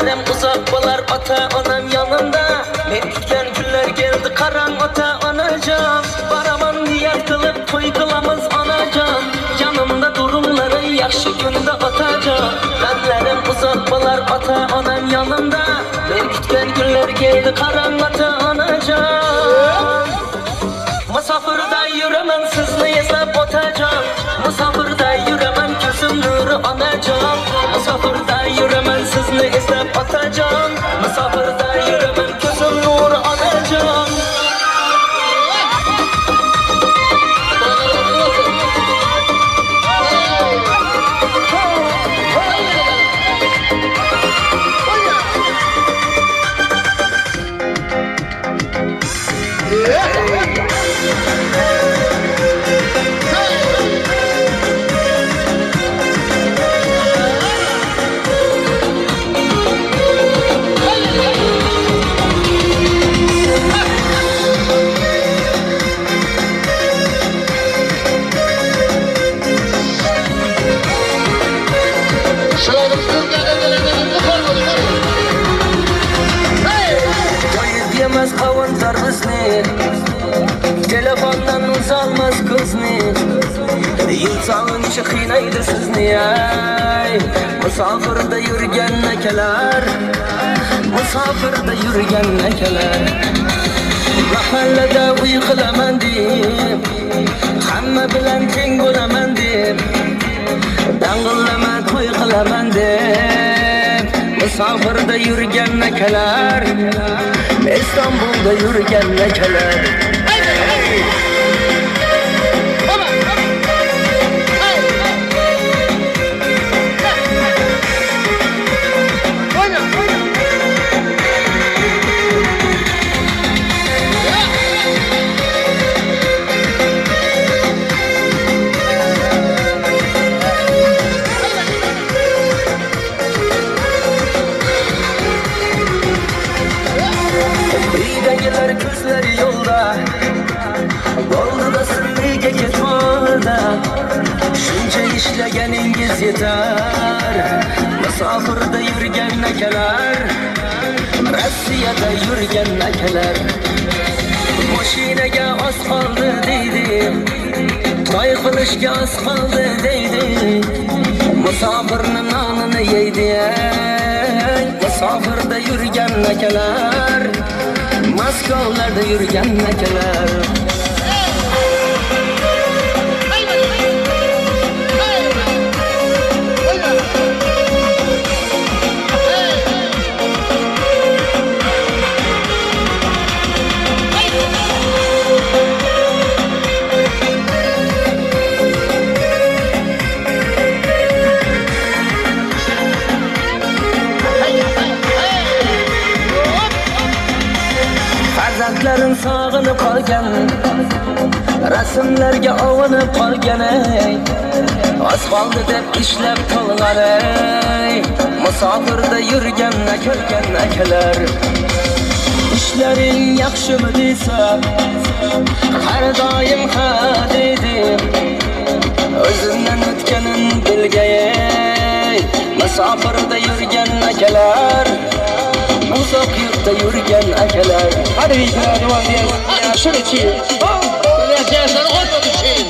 Benlerim uzak bolar ota onam yanımda. Men kutgan kunlar geldi qarang ota onajon. Baraman niyat qilib to'y qilamiz onajon. Yanımda durumları yaxshi kunda otajon. Benlerim uzak bolar ota onam yanımda. Men kutgan kunlar geldi qarang ota onajon. Musafirda yuraman sizni eslab otajon. Musafirda yuraman ko'zim nuri onajon. Musafirda yuraman sizni eslab otajon. Musafirda yuraman ko'zim nuri onajon. Kavantar bizni telefondan uzalmaz kızni İnsanınca qiynaydi sizni ay Musafirda yurgan akalar Musafirda yurgan akalar Mahallada uy qilaman deb Hamma bilan teng bo'laman deb Dang'illama to'y qilaman deb Musafirda yurgan akalar İstanbul'da yürüyen lekeler Gözleri yolda Oldu da sınırga get orada Şunca işlegeningiz yeter Musafirda yurgan akalar Rossiyada yurgan akalar Mashinaga oz qoldi deydi To'y qilishga oz qoldi deydi Musafirning nonini yeydi Musafirda yurgan akalar Moskovlarda yurgan akalar Farzandlarim sog'inib qolgan Rasmlarga ovunib qolgan Oz qoldi deb ishlab qolgan Musafirda yurgan akalar İşlerin yaxshimi desa Har doim ha deydi O'zimdan o'tganin bilgay Musafirda yurgan akalar Uzoq yurtda yurgan akalar Hadi bizlar devam deymiz. Yaxshi-chi. Yaxshi-yaxshi o'tib o'tishing.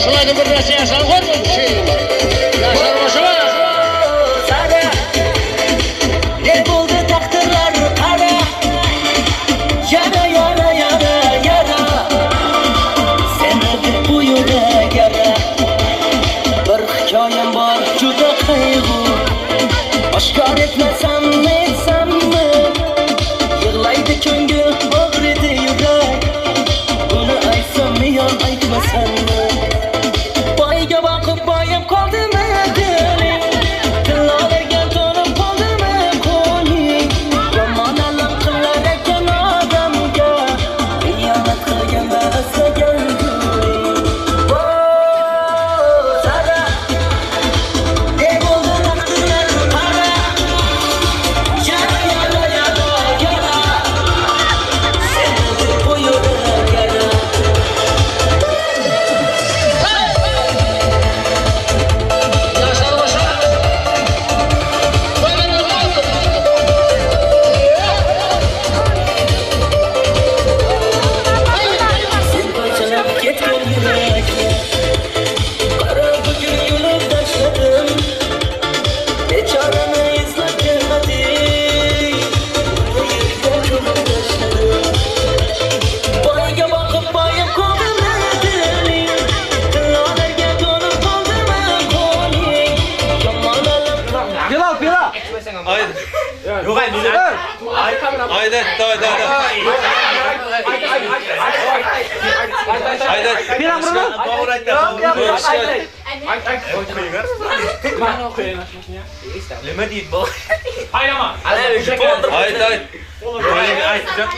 Shularni bir narsa yaxshi o'tib o'tishing. Yaxshi boshqa. Sada. Ne bo'ldi taqdirlar qara. Yana Seni bu yo'lga hikoyam bor juda qayg'u oshkor etmasammi yig'laydi ko'ngil og'ridi yurak buni aytsammi yo aytmasammi boyga boqib boyim qoldi Haydi. Bir amrını. Nima deydi bu? Aylama. Haydi.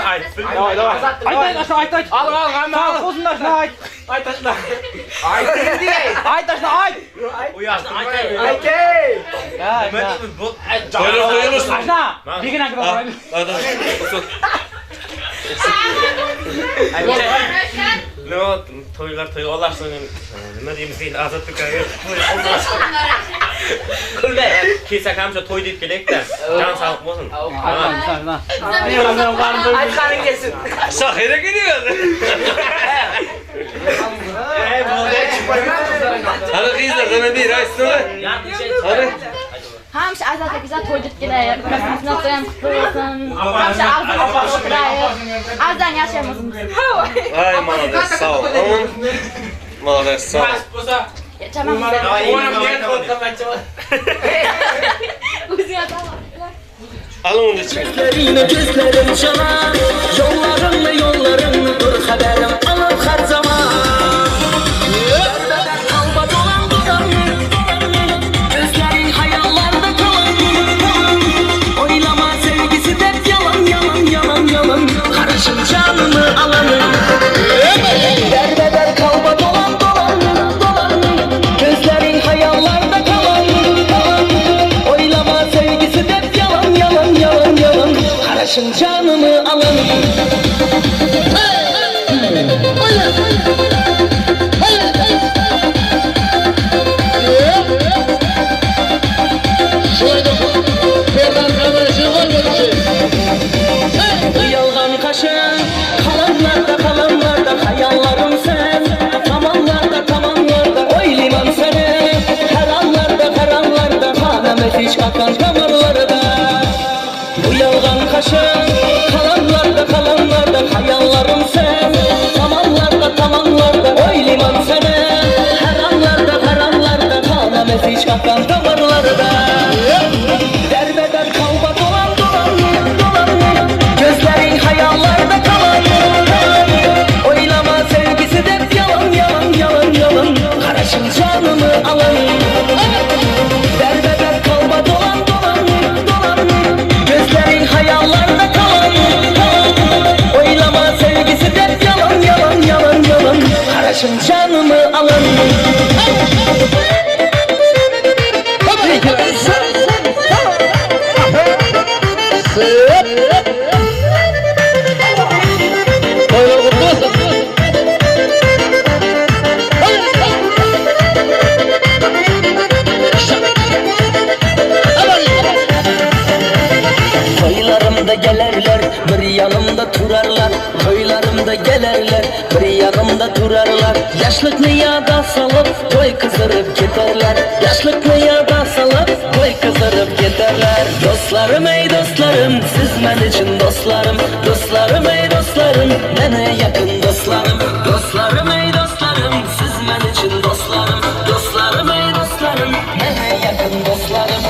Ayt. Al. Sağ olsunlar şuna ayt. Ayt. Nima deydi bu? Koyulur. Aşna. Bir gün akıllı. Hadi. No, toylar olarsan nima deymiz deydi Azatbek aka. Kulbe. Kelsak hamsa toy deb kelak-da. Jon sağlık bo'lsin. Aytganing kelsin. Sahire gidiyor. Hadi kızlar sana bir açsana. Hadi. Hamısı Azat'a güzel toyduk girer. Kafasına koyan kutlu olsun. Hamısı ağzına oturayır. Azdan yaşamasın. Ay malades sağ ol. Malades sağ ol. Tamam mı? Alın onu için. Gözlerim canan, yollarımla dur haberim alıp her zaman. Derbeder kalba dolan, gözlerin hayallarda kalan. Oylama sevgisi de yalan. Karışım canımı alanım. Derbeder kalba dolan, gözlerin hayallarda kalan. Oylama sevgisi de yalan. Karışım canımı alanım. Yalgan kaşın, kalanlarda hayallarım sen. Tamanlarda oylimam seni. Her anlarda haneme hiç akan damarlarda. Bu yalgan kaşın, kalanlarda hayallarım sen. Tamanlarda oylimam seni. Her anlarda haneme hiç akan damarlarda. Derbeder kalba dolan. Gözlerin hayallarda kalan. Oylama sevgisi de yalan. Karışım canımı alan. Derbeder kalba dolan. Gözlerin hayallarda kalan. Oylama sevgisi de yalan. Karışım canımı alan. Toylarımda gelerler, bir yanımda turarlar. Toylarımda gelerler, bir yanımda turarlar. Yaşlıkni yada salıp, toy kızdırıp giderler. Yaşlıkni yada salıp, toy kızdırıp giderler. Dostlarım ey dostlarım, siz men için dostlarım. Dostlarım ey dostlarım, mene yakın dostlarım. Dostlarım ey dostlarım, siz men için dostlarım. Dostlarım ey dostlarım, mene yakın dostlarım.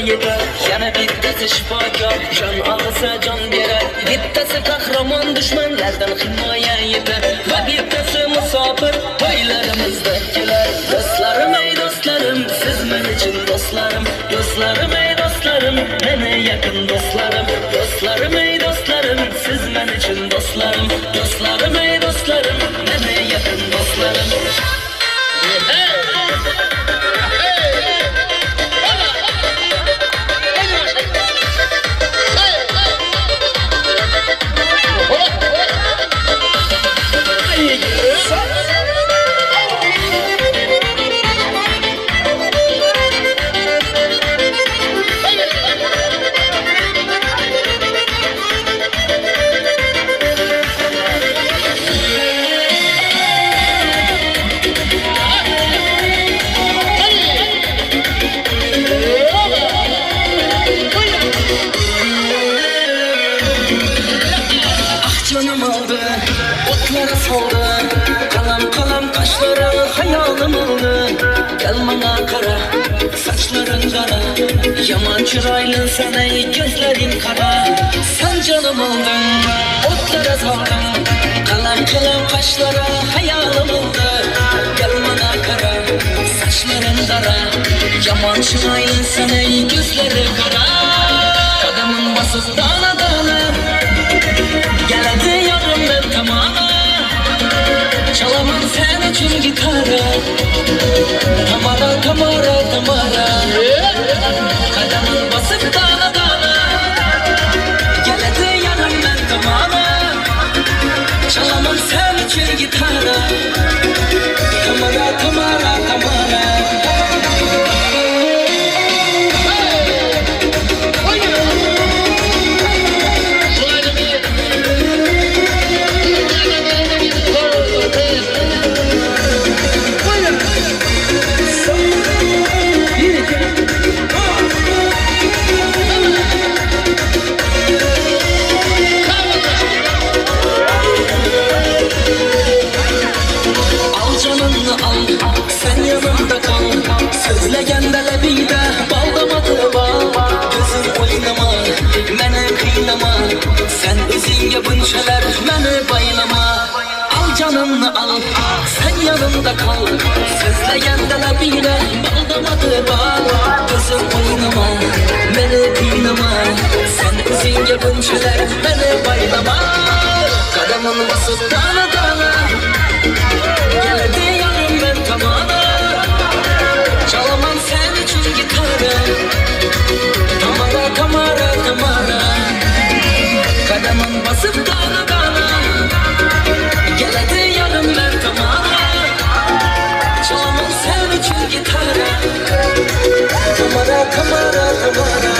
Yeter, yana bittasi shifokor, jon olsa jon berar. Bittasi qahramon dushmanlardan himoya yetar. Va bittasi musofir to'ylarimizda kelar. Dostlarim ey dostlarim, siz men uchun dostlarim. Dostlarim ey dostlarim, meni yaqin dostlarim. Dostlarim ey dostlarim, siz men uchun dostlarim. Dostlarim ey dostlarim, meni yaqin dostlarim. canım aldı, otlara saldı. Kalam kalam kaşları hayalim oldu. Gel bana kara, saçların kara. Yaman çıraylı sana gözlerin kara. Sen canım aldın, otlara saldın. Kalam kalam kaşları hayalim oldu. Gel bana kara, saçların kara. Yaman çıraylı sana gözleri kara. Kadımın basıp dağla dağla. Geldi yanımdan tamama. Çalamam sen için gitarı. Tamara tamara tamara. Kadımın basıp dağla dağla. Geldi yanımdan tamama. Çalamam sen için gitarı. Tamara tamara tamara. Sen yanımda kal. Sözlegende lebide bağlamadı bağ. Gözüm oynama, mene kıynama. Sen özünge bunçeler mene baylama. Al canımı al, sen yanımda kal. Sözlegende lebide bağlamadı bağ. Gözüm oynama, mene kıynama. Sen özünge bunçeler mene baylama. Kadamın basıp dağla dağla. Geldi yanımdan tamama. Çalamam sen için gitarı. Tamara tamara tamara. Kadamın basıp dağla dağla. Geldi yanımdan tamama. Çalamam sen için gitarı. Tamara tamara tamara.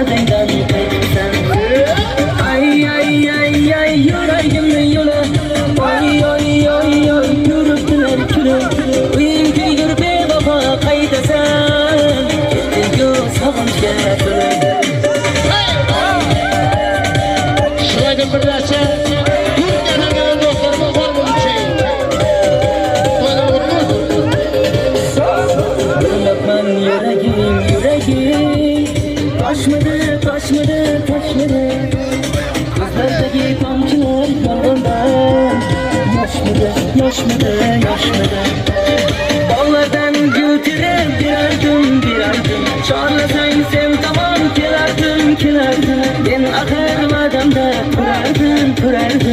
vaziyden kayırsan. Ay ay ay ay yüreğimde yola. Ay ay ay ay yürüktüler küle. Uyum köygür be baba kaydasan. Gittin yo sağınç getirin. Şuradan bir derse yurtlarına gelen dostlarımız var bunun için. Bana unutmaz. Bırakmam yüreğim yüreğim. Taşmadı taşmadı taşmadı. Gözlerdeki kamçılar yanımdan. Yaşmadı yaşmadı. Dağlardan götürer bir adım. Çağırlasan sen tamam kelerdim. Ben ahır vadamda kurardım.